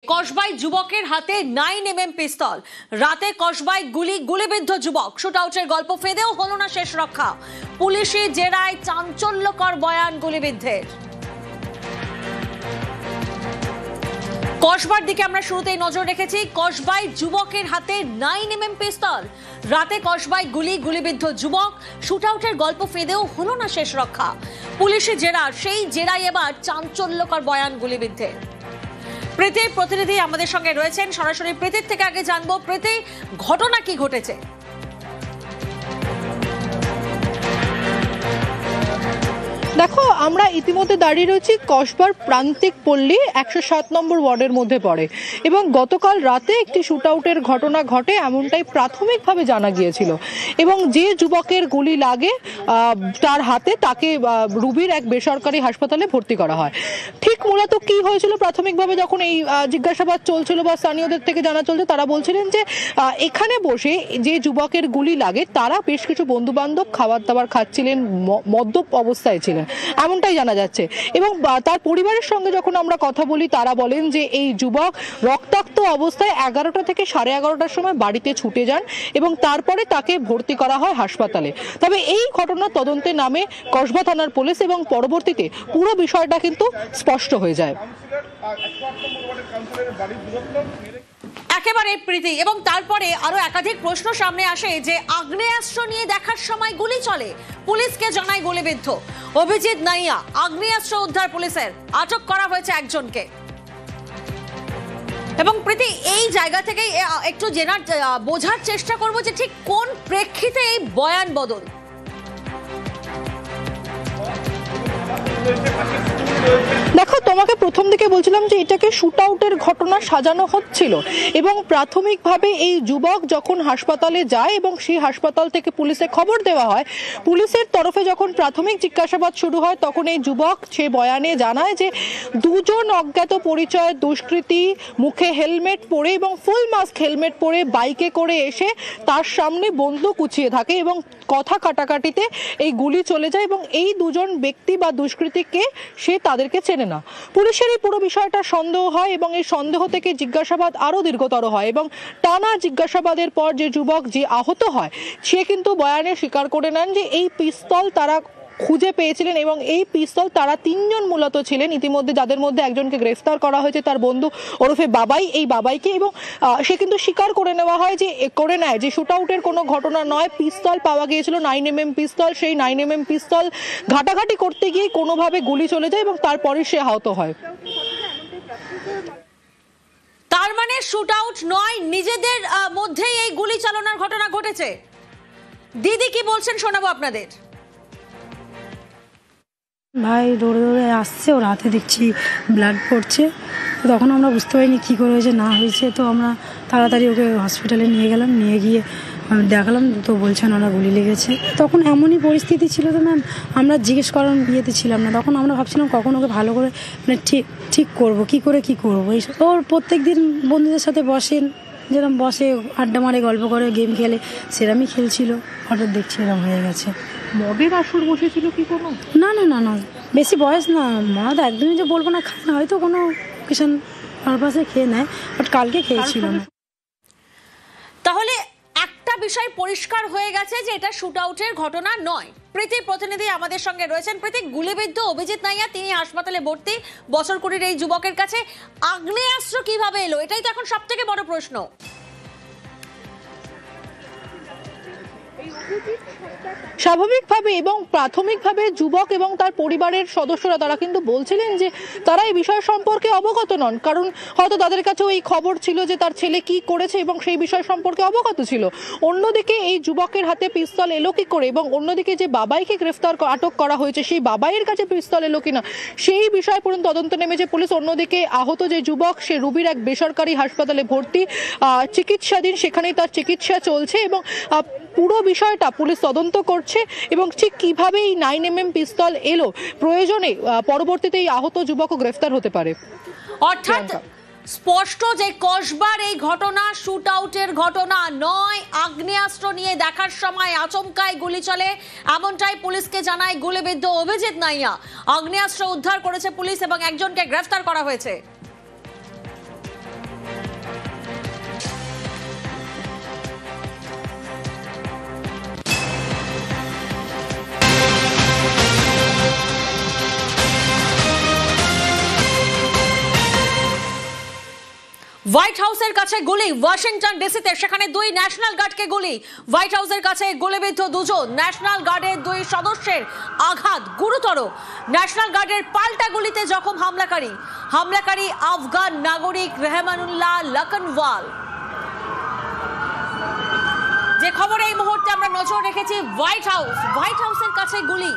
কসবায় যুবকের হাতে 9mm পিস্তল, রাতে কসবায় গুলিবিদ্ধ যুবক, শুটআউটের গল্প ফেদেও হলো না শেষ রক্ষা। পুলিশি জেরায় চাঞ্চল্যকর বয়ান গুলিবিদ্ধের। কসবার দিকে আমরা শুরুতেই নজর রেখেছি। কসবায় যুবকের হাতে 9mm পিস্তল, রাতে কসবায় গুলিবিদ্ধ যুবক, শুটআউটের গল্প ফেদেও হলো না শেষ রক্ষা। পুলিশি জেরা, সেই জেরায় এবার চাঞ্চল্যকর বয়ান গুলিবিদ্ধের। প্রীতি প্রতিনিধি আমাদের সঙ্গে রয়েছেন, সরাসরি প্রীতির থেকে আগে জানবো, প্রীতি ঘটনা কি ঘটেছে? দেখো, আমরা ইতিমধ্যে দাঁড়িয়ে রয়েছি কসবার প্রান্তিক পল্লী 107 নম্বর ওয়ার্ডের মধ্যে পড়ে এবং গতকাল রাতে একটি শুটআউটের ঘটনা ঘটে এমনটাই প্রাথমিকভাবে জানা গিয়েছিল এবং যে যুবকের গুলি লাগে তার হাতে, তাকে রুবির এক বেসরকারি হাসপাতালে ভর্তি করা হয়। ঠিক মূলত কি হয়েছিল প্রাথমিকভাবে যখন এই জিজ্ঞাসাবাদ চলছিল বা স্থানীয়দের থেকে জানা চলছে, তারা বলছিলেন যে এখানে বসে যে যুবকের গুলি লাগে তারা বেশ কিছু বন্ধু বান্ধব খাবার দাবার খাচ্ছিলেন, মদ্যপ অবস্থায় ছিলেন এমনটাই জানা যাচ্ছে। এবং তার পরিবারের সঙ্গে যখন আমরা কথা বলি, তারা বলেন যে এই যুবক রক্তাক্ত অবস্থায় 11টা থেকে 11:30টার সময় বাড়িতে ছুটে যান এবং তারপরে তাকে ভর্তি করা হয় হাসপাতালে। তবে এই ঘটনার তদন্তে নামে কসবা থানার পুলিশ এবং পরবর্তীতে পুরো বিষয়টা কিন্তু স্পষ্ট হয়ে যায়। একেবারে প্রীতি, এবং তারপরে আরো একাধিক প্রশ্ন সামনে আসে যে আগ্নেয়াস্ত্র নিয়ে দেখার সময় গুলি চলে, পুলিশকে জানায় গুলিবিদ্ধ অভিজিৎ নাইয়া। আগ্নেয়াস্ত্র উদ্ধার পুলিশের, আটক করা হয়েছে একজনকে। এবং প্রীতি, এই জায়গা থেকে একটু বোঝার চেষ্টা করবো যে ঠিক কোন প্রেক্ষিতে এই বয়ান বদল। দেখো, তোমাকে প্রথম দিকে বলছিলাম যে এটাকে শুটআউটের ঘটনা সাজানো হচ্ছিল এবং প্রাথমিকভাবে এই যুবক যখন হাসপাতালে যায় এবং সেই হাসপাতাল থেকে পুলিশে খবর দেওয়া হয়, পুলিশের তরফে যখন প্রাথমিক জিজ্ঞাসাবাদ শুরু হয় তখন এই যুবক সে বয়ানে জানায় যে দুজন অজ্ঞাত পরিচয় দুষ্কৃতী মুখে হেলমেট পরে এবং ফুল মাস্ক হেলমেট পরে বাইকে করে এসে তার সামনে বন্দুক উঁচিয়ে থাকে এবং কথা কাটাকাটিতে এই গুলি চলে যায় এবং এই দুজন ব্যক্তি বা দুষ্কৃতীকে সে তাদেরকে চেনে না। পুলিশের এই পুরো বিষয়টা সন্দেহ হয় এবং এই সন্দেহ থেকে জিজ্ঞাসাবাদ আরো দীর্ঘতর হয় এবং টানা জিজ্ঞাসাবাদের পর যে যুবক যে আহত হয় সে কিন্তু বয়ানে স্বীকার করে নেন যে এই পিস্তল তারা খুঁজে পেয়েছিলেন এবং এই পিস্তল তারা 3 জন মূলত ছিলেন ইতিমধ্যে, যাদের মধ্যে একজনকে গ্রেফতার করা হয়েছে, তার বন্ধু ওরফে বাবাই, এই বাবাইকে। এবং সে কিন্তু স্বীকার করে নেয় যে শুটআউটের কোনো ঘটনা নয়, পিস্তল পাওয়া গিয়েছিল 9mm পিস্তল। সেই 9mm পিস্তল ঘাটাঘাটি করতে গিয়ে কোনোভাবে গুলি চলে যায় এবং তারপরে সে আহত হয়। তার মানে শুটআউট নয়, নিজেদের মধ্যেই এই গুলি চালানোর ঘটনা ঘটেছে। দিদি কি বলছেন শোনাবো আপনাদের। ভাই দৌড়ে দৌড়ে আসছে, ওর হাতে দেখছি ব্লাড পড়ছে, তখন আমরা বুঝতে পারিনি কী করে হয়েছে না হয়েছে। তো আমরা তাড়াতাড়ি ওকে হসপিটালে নিয়ে গেলাম, নিয়ে গিয়ে দেখালাম, তো বলছেন ওরা গুলি লেগেছে। তখন এমনই পরিস্থিতি ছিল তো ম্যাম, আমরা জিজ্ঞেস করার বিয়েতে ছিলাম না, তখন আমরা ভাবছিলাম কখন ওকে ভালো করে মানে ঠিক করবো, কী করবো এইসব। ওর প্রত্যেক দিন বন্ধুদের সাথে বসেন, যেরকম বসে আড্ডা মারে, গল্প করে, গেম খেলে, সেরমই খেলছিল, হঠাৎ দেখছি এরকম হয়ে গেছে। মদের আসর বসেছিল কি কোনো? না, বেশি বয়স না, মদ একদমই যে বলবো না খায় না, হয়তো কোনো কিষান পারপাসে খেয়ে নেয়, বাট কালকে খেয়েছিল না। তাহলে একটা বিষয় পরিষ্কার হয়ে গেছে যে এটা শুটআউটের ঘটনা নয়। প্রীতি প্রতিনিধি আমাদের সঙ্গে রয়েছেন। প্রীতি, গুলিবিদ্ধ অভিজিৎ নাইয়া, তিনি হাসপাতালে ভর্তি, বছর 20 এই যুবকের কাছে আগ্নেয়াস্ত্র কিভাবে এলো, এটাই তো এখন সব থেকে বড় প্রশ্ন। স্বাভাবিকভাবে এবং প্রাথমিকভাবে যুবক এবং তার পরিবারের সদস্যরা তারা কিন্তু বলছিলেন যে তারা এই বিষয় সম্পর্কে অবগত নন, কারণ হয়তো তাদের কাছেও এই খবর ছিল যে তার ছেলে কি করেছে এবং সেই বিষয় সম্পর্কে অবগত ছিল। অন্যদিকে এই যুবকের হাতে পিস্তল এলো কি করে এবং অন্যদিকে যে বাবাইকে আটক করা হয়েছে সেই বাবাইয়ের কাছে পিস্তল এলো কিনা সেই বিষয় পর্যন্ত তদন্ত নেমেছে পুলিশ। অন্যদিকে আহত যে যুবক, সে রুবির এক বেসরকারি হাসপাতালে ভর্তি, চিকিৎসাধীন, সেখানেই তার চিকিৎসা চলছে এবং পুরো বিষয়টা পুলিশ তদন্ত করছে এবং ঠিক কিভাবে এই 9mm পিস্তল এলো, প্রয়োজনে পরবর্তীতে এই আহত যুবকও গ্রেফতার হতে পারে। অর্থাৎ স্পষ্ট যে কসবার এই ঘটনা শুটআউটের ঘটনা নয়, আগ্নেয়াস্ত্র নিয়ে দেখার সময় আচমকায় গুলি চলে, এমনটাই পুলিশকে জানায় গুলিবিদ্ধ অভিজিৎ নাইয়া। আগ্নেয়াস্ত্র উদ্ধার করেছে পুলিশ এবং একজনকে গ্রেফতার করা হয়েছে। হোয়াইট হাউসের কাছে গুলি, ওয়াশিংটন ডিসিতে সেখানে 2 ন্যাশনাল গার্ডকে গুলি। হোয়াইট হাউসের কাছে গুলিবিদ্ধ 2 জন ন্যাশনাল গার্ডের 2 সদস্যের আঘাত গুরুতর। ন্যাশনাল গার্ডের পাল্টা গুলিতে জখম হামলাকারী আফগান নাগরিক রেহমানুল্লাহ লখনওয়াল। যে খবরে এই মুহূর্তে আমরা নজর রেখেছি, হোয়াইট হাউসের কাছে গুলি,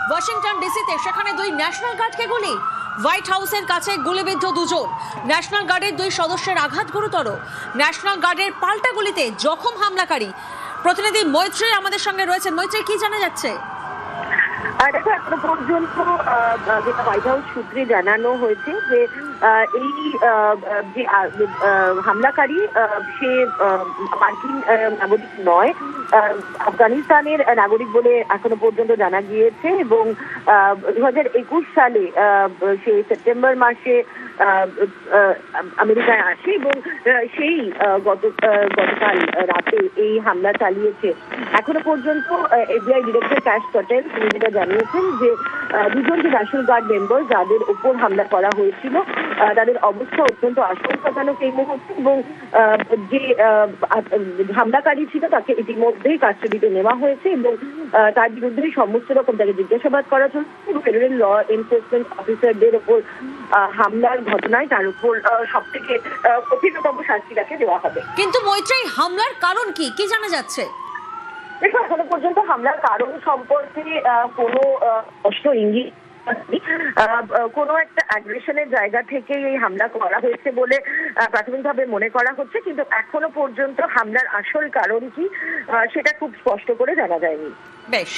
ওয়াশিংটন ডিসিতে সেখানে 2 ন্যাশনাল গার্ডকে গুলি। হোয়াইট হাউসের কাছে গুলিবিদ্ধ 2 জন ন্যাশনাল গার্ডের 2 সদস্যের আঘাত গুরুতর। ন্যাশনাল গার্ডের পাল্টা গুলিতে জখম হামলাকারী। প্রতিনিধি মৈত্রী আমাদের সঙ্গে রয়েছেন। মৈত্রী, কি জানা যাচ্ছে? দেখো, এখনো পর্যন্ত যেটা হোয়াইট হাউস সূত্রে জানানো হয়েছে যে এই যে হামলাকারী সে মার্কিন নাগরিক নয়, আফগানিস্তানের নাগরিক বলে এখনো পর্যন্ত জানা গিয়েছে। এবং 2021 সালে সে সেপ্টেম্বর মাসে আমেরিকায় আসে এবং সেই গতকাল রাতে এই হামলা চালিয়েছে। এখনো পর্যন্ত এফবিআই ডিরেক্টর ক্যাশ প্যাটেল তিনি যেটা জানিয়েছেন যে 2 জন যে ন্যাশনাল গার্ড মেম্বার যাদের উপর হামলা করা হয়েছিল তাদের অবস্থা অত্যন্ত আশঙ্কাজনক এই মুহূর্তে। এবং যে হামলাকারী ছিল তাকে ইতিমধ্যেই কাস্টডিতে নেওয়া হয়েছে এবং তার বিরুদ্ধে সমস্ত রকম তাকে জিজ্ঞাসাবাদ করা চলছে। ফেডারেল ল এনফোর্সমেন্ট অফিসারদের উপর হামলার ঘটনায় তার উপর সব থেকে কঠিনতম শাস্তি তাকে দেওয়া হবে। কিন্তু মৈত্রী, হামলার কারণ কি জানা যাচ্ছে? দেখো, এখনো পর্যন্ত হামলার কারণ সম্পর্কে কোনো স্পষ্ট ইঙ্গিত, কোনো একটা অ্যাগ্রেশনের জায়গা থেকে এই হামলা করা হয়েছে বলে প্রাথমিকভাবে মনে করা হচ্ছে। কিন্তু এখনো পর্যন্ত হামলার আসল কারণ কি সেটা খুব স্পষ্ট করে জানা যায়নি। বেশ।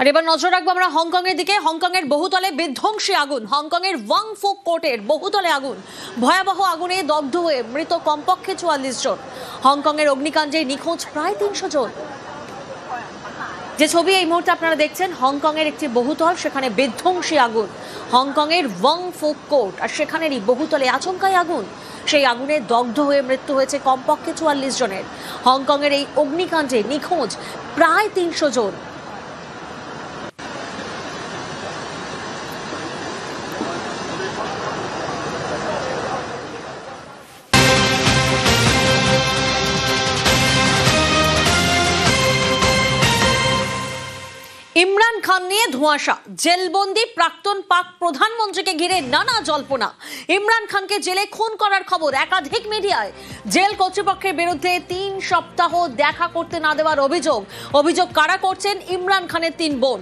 আর এবার নজর রাখবো আমরা হংকং এর দিকে। হংকং এর বহুতলে বিধ্বংসী আগুন, হংকং এর ওয়াং ফুক কোর্টের বহুতলে আগুন, ভয়াবহ আগুনে দগ্ধ হয়ে মৃত কমপক্ষে 44 জন। হংকং এর অগ্নিকাণ্ডে নিখোঁজ প্রায় 300 জন। যে ছবি এই মুহূর্তে আপনারা দেখছেন, হংকং এর একটি বহুতল, সেখানে বিধ্বংসী আগুন, হংকং এর ওয়াং ফুক কোর্ট, আর সেখানেরই বহুতলে আচমকাই আগুন। সেই আগুনে দগ্ধ হয়ে মৃত্যু হয়েছে কমপক্ষে 44 জনের। হংকং এর এই অগ্নিকাণ্ডে নিখোঁজ প্রায় 300 জন। ইমরান খান নিয়ে ধোঁয়াশা, জেলবন্দি প্রাক্তন পাক প্রধানমন্ত্রীকে ঘিরে নানা জল্পনা। ইমরান খানকে জেলে খুন করার খবর একাধিক মিডিয়ায়। জেল কর্তৃপক্ষের বিরুদ্ধে 3 সপ্তাহ দেখা করতে না দেওয়ার অভিযোগ কারা করছেন? ইমরান খানের 3 বোন।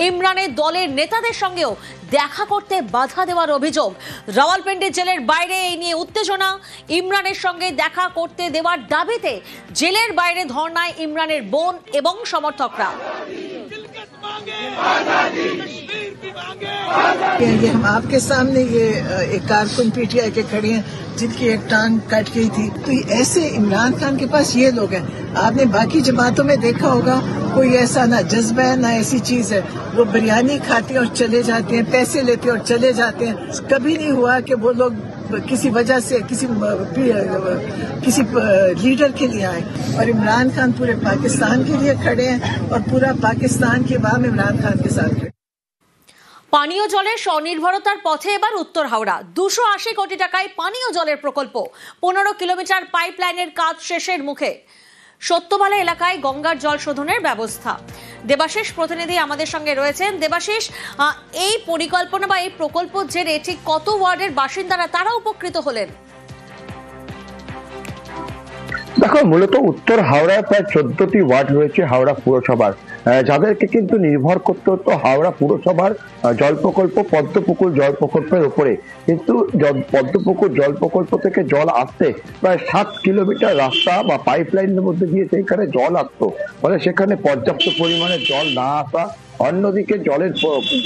ইমরানের দলের নেতাদের সঙ্গেও দেখা করতে বাধা দেওয়ার অভিযোগ। রাওয়ালপিন্ডি জেলের বাইরে এই নিয়ে উত্তেজনা। ইমরানের সঙ্গে দেখা করতে দেওয়ার দাবিতে জেলের বাইরে ধর্নায় ইমরানের বোন এবং সমর্থকরা। ये हम आपके सामने ये एक कारकुन पीटीआई के खड़े हैं जिनकी एक टांग कट गई थी। तो ऐसे इमरान खान के पास ये लोग हैं। आपने बाकी जमातों में देखा होगा कोई ऐसा ना जज्बा है ना ऐसी चीज है। वो बिरयानी खाते हैं और चले जाते हैं, पैसे लेते हैं और चले जाते हैं। कभी नहीं हुआ कि वो लोग किसी वजह से किसी लीडर के लिए आए। और इमरान खान पूरे पाकिस्तान के लिए खड़े हैं और पूरा पाकिस्तान की आवाम इमरान खान के साथ खड़े। পানীয় জলের স্বনির্ভরতার পথে এবার উত্তর হাওড়া। 280 কোটি টাকায় পানীয় জলের প্রকল্প, 15 কিলোমিটার পাইপলাইনের কাজ শেষের মুখে। সত্যবালা এলাকায় গঙ্গার জল শোধনের ব্যবস্থা। দেবাশিস প্রতিনিধি আমাদের সঙ্গে রয়েছেন। দেবাশিস, এই পরিকল্পনা বা এই প্রকল্প জেরে ঠিক কত ওয়ার্ডের বাসিন্দারা তারা উপকৃত হলেন? দেখো, মূলত উত্তর হাওড়ায় প্রায় 14টি ওয়ার্ড রয়েছে হাওড়া পুরসভার, যাদেরকে কিন্তু নির্ভর করতে হতো হাওড়া পুরসভার জল প্রকল্প পদ্মপুকুর জল প্রকল্পের উপরে। কিন্তু পদ্মপুকুর জল প্রকল্প থেকে জল আসতে প্রায় 7 কিলোমিটার রাস্তা বা পাইপলাইনের মধ্যে দিয়ে সেইখানে জল আসতো, ফলে সেখানে পর্যাপ্ত পরিমাণে জল না আসা, অন্যদিকে জলের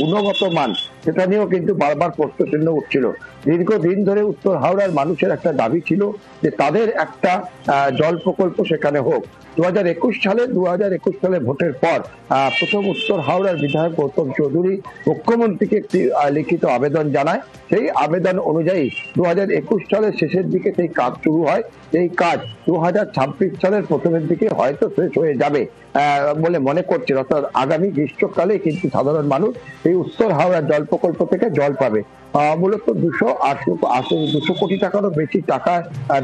গুণগত মান সেটা নিয়েও কিন্তু বারবার প্রশ্নচিহ্ন উঠছিল। দীর্ঘদিন ধরে উত্তর হাওড়ার মানুষের একটা দাবি ছিল যে তাদের একটা জল প্রকল্প সেখানে হোক। 2021 সালে ভোটের পর প্রথম উত্তর হাওড়ার বিধায়ক গৌতম চৌধুরী মুখ্যমন্ত্রীকে একটি লিখিত আবেদন জানায়। সেই আবেদন অনুযায়ী 2021 সালের শেষের দিকে সেই কাজ শুরু হয়। এই কাজ 2026 সালের প্রথমের দিকে হয়তো শেষ হয়ে যাবে বলে মনে করছেন। অর্থাৎ আগামী গ্রীষ্মকালে কিন্তু সাধারণ মানুষ এই উত্তর হাওড়ার জল প্রকল্প থেকে জল পাবে। মূলত 200 কোটি টাকারও বেশি টাকা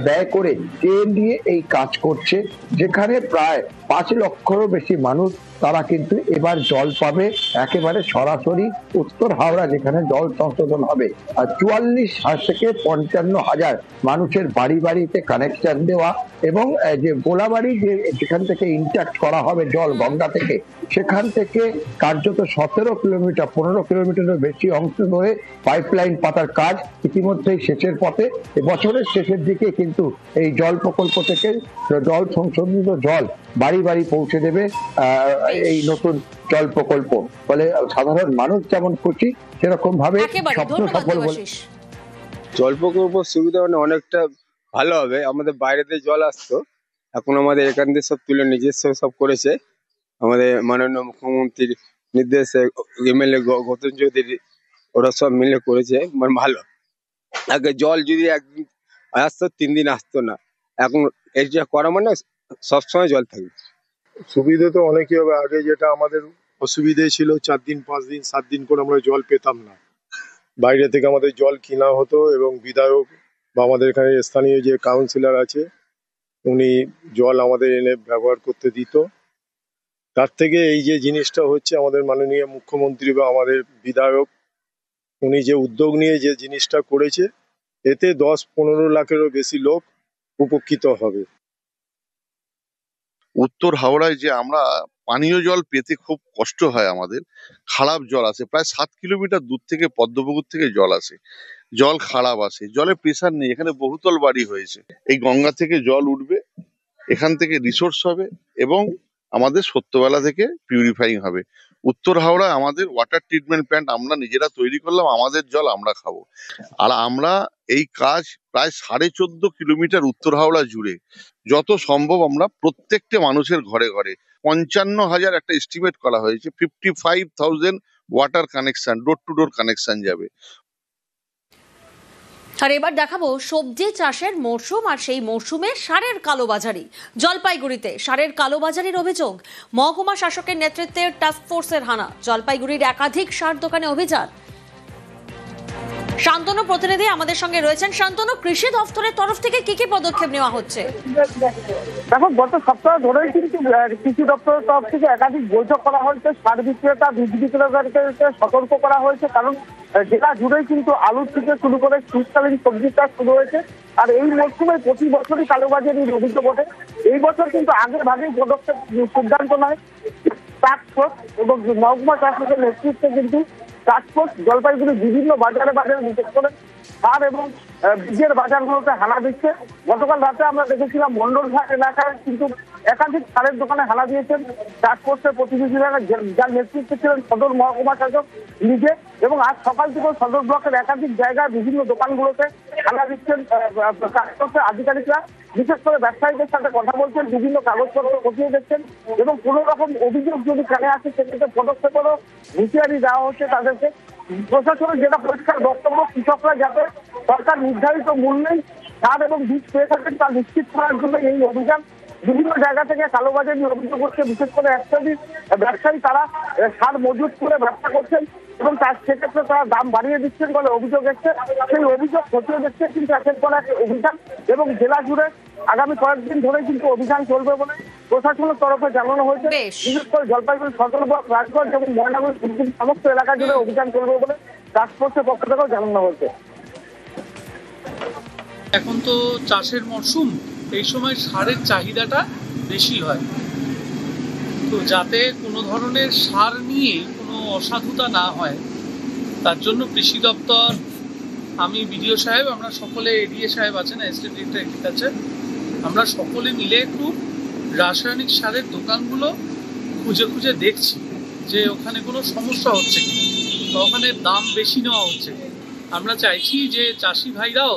ব্যয় করে কেন্দ্রীয় এই কাজ করছে, যেখানে প্রায় 5 লক্ষেরও বেশি মানুষ তারা কিন্তু এবার জল পাবে একেবারে সরাসরি উত্তর হাওড়া, যেখানে জল সংশোধন হবে। আর 44 থেকে 55,000 মানুষের বাড়ি বাড়িতে কানেকশন দেওয়া এবং যে গোলাবাড়ি যেখান থেকে ইনট্যাক্ট করা হবে জল গঙ্গা থেকে, সেখান থেকে কার্যত 17 কিলোমিটার 15 কিলোমিটারের বেশি অংশ ধরে পাইপলাইন পাতার কাজ ইতিমধ্যেই শেষের পথে। বছরের শেষের দিকে কিন্তু এই জল প্রকল্প থেকে জল সংশোধিত জল বাড়ি বাড়ি পৌঁছে দেবে এই নতুন জল প্রকল্প। ফলে সাধারণ মানুষ যেমন খুশি, সেরকম ভাবে স্বপ্ন সফল বলে জল প্রকল্প সুবিধা অনেকটা ভালো হবে। আমাদের বাইরেতে জল আসতো, এখন আমাদের এখান থেকে সব তুলে নিজস্ব সব করেছে। আমাদের মাননীয় মুখ্যমন্ত্রীর নির্দেশে এমএলএ গৌতম চৌধুরী ওরা সব মিলে করেছে, মানে ভালো। আগে জল যদি একদিন আসতো 3 দিন আসতো না, এখন এটা করা মানে সবসময় জল থাকবে। সুবিধা তো অনেকই হবে। আগে যেটা আমাদের অসুবিধে ছিল 4 দিন 5 দিন 7 দিন করে আমরা জল পেতাম না, বাইরে থেকে আমাদের জল কিনা হতো এবং বিধায়ক বা আমাদের এখানে স্থানীয় যে কাউন্সিলর আছে উনি জল আমাদের এনে ব্যবহার করতে দিত। তার থেকে এই যে জিনিসটা হচ্ছে, আমাদের মাননীয় মুখ্যমন্ত্রী বা আমাদের বিধায়ক উনি যে উদ্যোগ নিয়ে যে জিনিসটা করেছে, এতে 10-15 লাখেরও বেশি লোক উপকৃত হবে। উত্তর হাওড়ায় যে আমরা পানীয় জল পেতে খুব কষ্ট হয়, আমাদের খারাপ জল আসে। প্রায় 7 কিলোমিটার দূর থেকে পদ্মপুকুর থেকে জল আসে, জল খারাপ আসে, জলে প্রেসার নেই। এখানে বহুতল বাড়ি হয়েছে। এই গঙ্গা থেকে জল উঠবে, এখান থেকে রিসোর্স হবে এবং আমাদের সত্যবেলা থেকে পিউরিফাইং হবে। উত্তর হাওড়ায় আমাদের ওয়াটার ট্রিটমেন্ট প্ল্যান্ট আমরা নিজেরা তৈরি করলাম, আমাদের জল আমরা খাবো। আর আমরা এই কাজ প্রায় 14.5 কিলোমিটার উত্তর হাওড়া জুড়ে যত সম্ভব আমরা প্রত্যেকটা মানুষের ঘরে ঘরে 55,000 একটা এস্টিমেট করা হয়েছে, 55,000 water connection, door to door connection যাবে। আর এবার দেখাবো সবজি চাষের মরশুম, আর সেই মরশুমে সারের কালোবাজারি। জলপাইগুড়িতে সারের কালোবাজারির অভিযোগ, মহকুমা শাসকের নেতৃত্বে টাস্ক ফোর্সের হানা। জলপাইগুড়ির একাধিক সার দোকানে অভিযান। শান্তনু প্রতিনিধি আমাদের সঙ্গে রয়েছেন। শান্তনু, কৃষি দফতরের তরফ থেকে কি কি পদক্ষেপ নেওয়া হচ্ছে? দেখো, গত সপ্তাহ ধরেই কিন্তু কৃষি দপ্তরের তরফ থেকে একাধিক বৈঠক করা হয়েছে। সার বিক্রেতা, বীজ বিক্রেতাদেরকে সতর্ক করা হয়েছে, কারণ জেলা জুড়েই কিন্তু আলু থেকে শুরু করে শীতকালীন সবজি চাষ শুরু হয়েছে। আর এই মরশুমে প্রতি বছরই কালোবাজারির অভিযোগ ওঠে। এই বছর কিন্তু আগের ভাগেই পদক্ষেপ সিদ্ধান্ত নেয় টাস্ক ফোর্স এবং মহকুমা শাসকের নেতৃত্বে কিন্তু টাস্ক ফোর্স জলপাইগুড়ি বিভিন্ন বাজারে বিশেষ করে সার এবং বীজের বাজারগুলোতে হানা দিচ্ছে। গতকাল রাতে আমরা দেখেছিলাম মন্ডলঘাট এলাকায় কিন্তু একাধিক সারের দোকানে হানা দিয়েছেন টাস্ক ফোর্সের প্রতিনিধিরা, যার নেতৃত্বে ছিলেন সদর মহকুমা শাসক নিজে। এবং আজ সকাল থেকে সদর ব্লকের একাধিক জায়গায় বিভিন্ন দোকানগুলোতে হানা দিচ্ছেন টাস্ক ফোর্সের আধিকারিকরা। বিশেষ করে ব্যবসায়ীদের সাথে কথা বলছেন, বিভিন্ন কাগজপত্র খতিয়ে দেখছেন এবং কোনো রকম অভিযোগ যদি কানে আসে সেক্ষেত্রে পদক্ষেপেরও হুঁশিয়ারি দেওয়া হচ্ছে তাদেরকে। প্রশাসনের যেটা পরিষ্কার বক্তব্য, কৃষকরা যাতে সরকার নির্ধারিত মূল্যেই সার এবং বীজ পেয়ে থাকেন তা নিশ্চিত করার জন্য এই অভিযান। বিভিন্ন জায়গা থেকে কালোবাজারি অভিযোগ হচ্ছে, বিশেষ করে একসাথে ব্যবসায়ী তারা সার মজুত করে ব্যবসা করছেন এবং তার সেক্ষেত্রে তারা দাম বাড়িয়ে দিচ্ছেন বলে অভিযোগ এসছে। সেই অভিযোগ খতিয়ে দেখছে কিন্তু একের পর এক অভিযান এবং জেলা জুড়ে আগামী কয়েকদিন ধরে কিন্তু অভিযান চলবে বলে প্রশাসনের তরফে জানানো হয়েছে। বিশেষ করে জলপাইগুড়ি সদর ব্লক, রাজগঞ্জ এবং ময়নাগুড়ি সমস্ত এলাকা জুড়ে অভিযান চলবে বলে টাস্ক ফোর্সের পক্ষ থেকেও জানানো হয়েছে। এখন তো চাষের মরশুম, এই সময় সারের চাহিদাটা বেশি হয়, তো যাতে কোনো ধরনের সার নিয়ে কোনো অসাধুতা না হয় তার জন্য কৃষি দপ্তর, আমি বিডিও সাহেব, আমরা সকলে, এডিএ সাহেব আছেন, অ্যাসিস্ট্যান্ট ডিরেক্টর এগ্রিকালচার, আমরা সকলে মিলে একটু রাসায়নিক সারের দোকানগুলো খুঁজে খুঁজে দেখছি যে ওখানে কোনো সমস্যা হচ্ছে কিনা। ওখানে দাম বেশি নেওয়া হচ্ছে। আমরা চাইছি যে চাষি ভাইরাও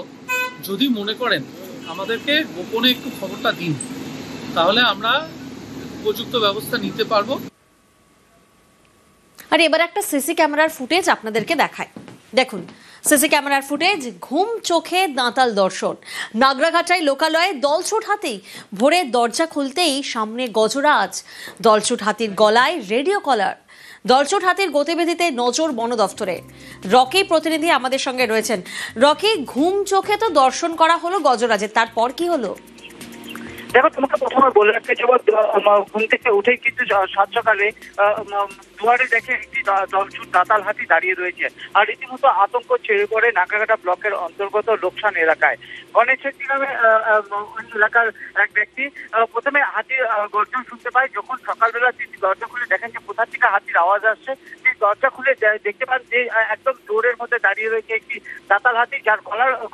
যদি মনে করেন আমাদেরকে গোপনে একটু খবরটা দিন, তাহলে আমরা উপযুক্ত ব্যবস্থা নিতে পারবো। আর এবার একটা সিসি ক্যামেরার ফুটেজ আপনাদেরকে দেখায়। দেখুন সিসি ক্যামেরার ফুটেজ, ঘুম চোখে দাঁতাল দর্শন। নাগরাঘাটায় লোকালয়ে দলছুট হাতি, ভোরের দরজা খুলতেই সামনে গজরাজ। দলছুট হাতির গলায় রেডিও কলার। দলছুট হাতির গতিবিধিতে নজর বন দফতরে। রকি প্রতিনিধি আমাদের সঙ্গে রয়েছেন। রকি, ঘুম চোখে তো দর্শন করা হলো গজরাজের, তারপর কি হলো? দেখো, তোমাকে প্রথমে বলে রাখতে চাবো, ঘুম থেকে উঠেই কিন্তু সাত সকালে দুয়ারে দেখে একটি দলছুট দাঁতাল হাতি দাঁড়িয়ে রয়েছে। আর রীতিমতো আতঙ্ক ছেড়ে পড়ে নাকাঘাটা ব্লকের অন্তর্গত লোকসান এলাকায়। গণেশ শেট্টি নামে এলাকার এক ব্যক্তি প্রথমে হাতির গর্জন শুনতে পায়। যখন সকালবেলা তিনি দরজা খুলে দেখেন যে কোথা থেকে হাতির আওয়াজ আসছে, সেই দরজা খুলে দেখতে পান যে একদম জোরের মধ্যে দাঁড়িয়ে রয়েছে একটি দাঁতাল হাতি, যার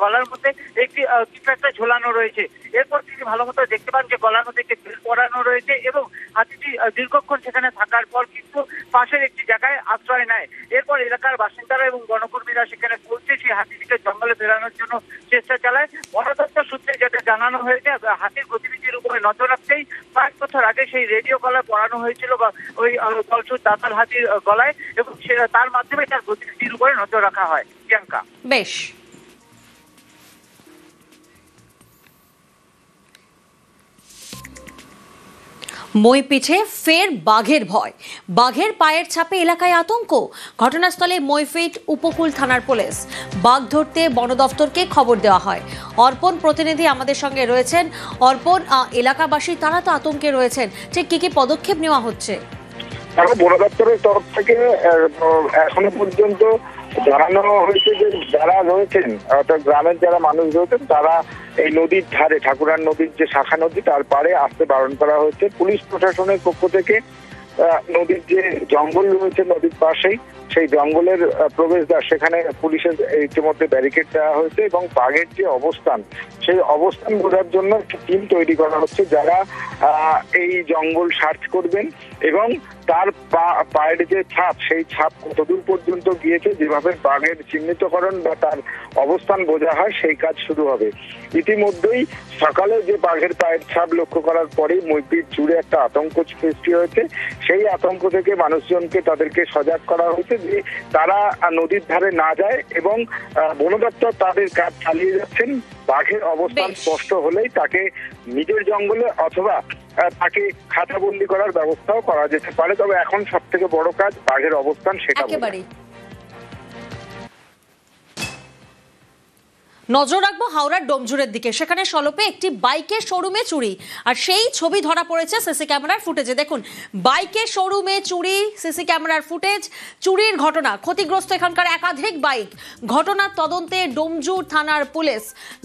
গলার মধ্যে একটি কিছু একটা ঝোলানো রয়েছে। এরপর তিনি ভালো মতো দেখতে পান যে গলার মধ্যে একটি বেল পরানো রয়েছে এবং হাতিটি দীর্ঘক্ষণ সেখানে থাকার পর কিন্তু পাশের একটি জায়গায় আশ্রয় নেয়। এরপর এলাকার বাসিন্দারা এবং বনকর্মীরা সেখানে পৌঁছে সেই হাতিটিকে জঙ্গলে ফেরানোর জন্য চেষ্টা চালায়। বন দপ্তর সূত্রে যেটা জানানো হয়েছে, হাতির গতিবিধির উপরে নজর রাখতেই 5 বছর আগে সেই রেডিও কলার পরানো হয়েছিল বা ওই দলছুট দাঁতাল হাতির গলায়, এবং তার মাধ্যমে তার গতিবিধির উপরে নজর রাখা হয়। প্রিয়াঙ্কা, বেশ। মই পিঠে ফের বাঘের ভয়। বাঘের পায়ের ছাপে এলাকায় আতঙ্ক। ঘটনাস্থলে মইফিট উপকূল থানার পুলিশ। বাঘ ধরতে বন দফতরকে খবর দেওয়া হয়। অর্পণ প্রতিনিধি আমাদের সঙ্গে রয়েছেন। অর্পণ, এলাকাবাসী তারা তো আতঙ্কে রয়েছেন, ঠিক কি কি পদক্ষেপ নেওয়া হচ্ছে? বন দপ্তরের তরফ থেকে এখনো পর্যন্ত জানানো হয়েছে যে যারা রয়েছেন, অর্থাৎ গ্রামের যারা মানুষ রয়েছেন, তারা এই নদীর ধারে, ঠাকুরার নদীর যে শাখা নদী, তার পাড়ে আসতে বারণ করা হয়েছে। পুলিশ প্রশাসনের পক্ষ থেকে নদীর যে জঙ্গল রয়েছে নদীর পাশেই, সেই জঙ্গলের প্রবেশদ্বার, সেখানে পুলিশের ইতিমধ্যে ব্যারিকেড দেওয়া হয়েছে এবং বাঘের যে অবস্থান, সেই অবস্থান বোঝার জন্য একটি টিম তৈরি করা হচ্ছে, যারা এই জঙ্গল সার্চ করবেন এবং তার পায়ের যে ছাপ, সেই ছাপ কতদূর পর্যন্ত গিয়েছে, যেভাবে বাঘের চিহ্নিতকরণ বা তার অবস্থান বোঝা হয়, সেই কাজ শুরু হবে। ইতিমধ্যেই সকালে যে বাঘের পায়ের ছাপ লক্ষ্য করার পরেই মইপিট জুড়ে একটা আতঙ্ক সৃষ্টি হয়েছে। সেই আতঙ্ক থেকে মানুষজনকে তাদেরকে সজাগ করা হয়েছে যে তারা নদীর ধারে না যায়, এবং বন দপ্তর তাদের কাজ চালিয়ে যাচ্ছেন। বাঘের অবস্থান স্পষ্ট হলেই তাকে নিজের জঙ্গলে অথবা তাকে খাঁচাবন্দি করার ব্যবস্থাও করা যেতে পারে। তবে এখন সব থেকে বড় কাজ বাঘের অবস্থান, সেটা নজর রাখবো হাওড়ার ডোমজুরের দিকে। সেখানে সলপে একটি বাইকের শোরুমে চুরি, আর সেই ছবি ধরা পড়েছে সিসি ক্যামেরার ফুটেজে। দেখুন, বাইকের শোরুমে চুরি, সিসি ক্যামেরার ফুটেজ, চুরির ঘটনা, ক্ষতিগ্রস্ত এখানকার একাধিক বাইক। ঘটনার তদন্তে ডোমজুর থানার পুলিশ।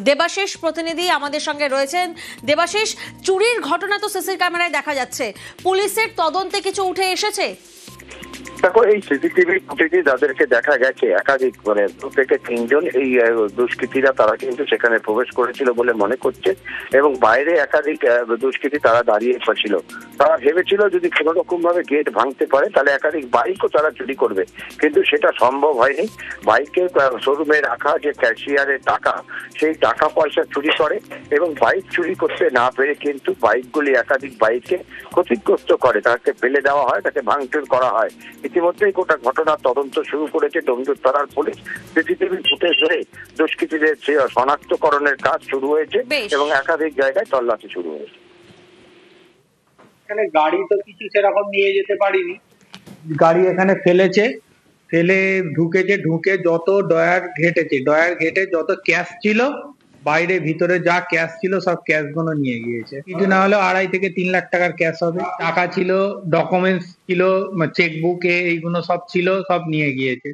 দেবাশিস প্রতিনিধি আমাদের সঙ্গে রয়েছেন। দেবাশিস, চুরির ঘটনা তো সিসি ক্যামেরায় দেখা যাচ্ছে, পুলিশের তদন্তে কিছু উঠে এসেছে? দেখো, এই সিসিটিভি ফুটেজে যাদেরকে দেখা গেছে, একাধিক 2 থেকে 3 জন এই দুষ্কৃতীরা, তারা কিন্তু সেখানে প্রবেশ করেছিল বলে মনে করছে, এবং বাইরে একাধিক দুষ্কৃতী তারা দাঁড়িয়ে ছিল। তারা ভেবেছিল যদি কোনো রকম ভাবে গেট ভাঙতে পারে তাহলে একাধিক বাইকও তারা চুরি করবে, কিন্তু সেটা সম্ভব হয়নি। বাইকে শোরুমে রাখা যে ক্যাশিয়ারের টাকা, সেই টাকা পয়সা চুরি করে, এবং বাইক চুরি করতে না পেরে কিন্তু বাইকগুলি, একাধিক বাইককে ক্ষতিগ্রস্ত করে, তাকে ফেলে দেওয়া হয়, তাকে ভাঙচুর করা হয়। ইতিমধ্যেই গোটা ঘটনার তদন্ত শুরু করেছে ডোমজুর থানার পুলিশ। সিসিটিভি ফুটেজ ধরে দুষ্কৃতীদের শনাক্তকরণের কাজ শুরু হয়েছে এবং একাধিক জায়গায় তল্লাশি শুরু হয়েছে। এখানে গাড়ি তো কিছু সেরকম নিয়ে যেতে পারিনি, গাড়ি এখানে ফেলে ঢুকেছে, ঢুকে যত ডয়ার ঘেটে যত ক্যাশ ছিল, বাইরে ভিতরে যা ক্যাশ ছিল সব ক্যাশ গুলো নিয়ে গিয়েছে। কিছু না হলেও 2.5 থেকে 3 লাখ টাকার ক্যাশ হবে। টাকা ছিল, ডকুমেন্টস ছিল, চেকবুক এইগুলো সব ছিল, সব নিয়ে গিয়েছে।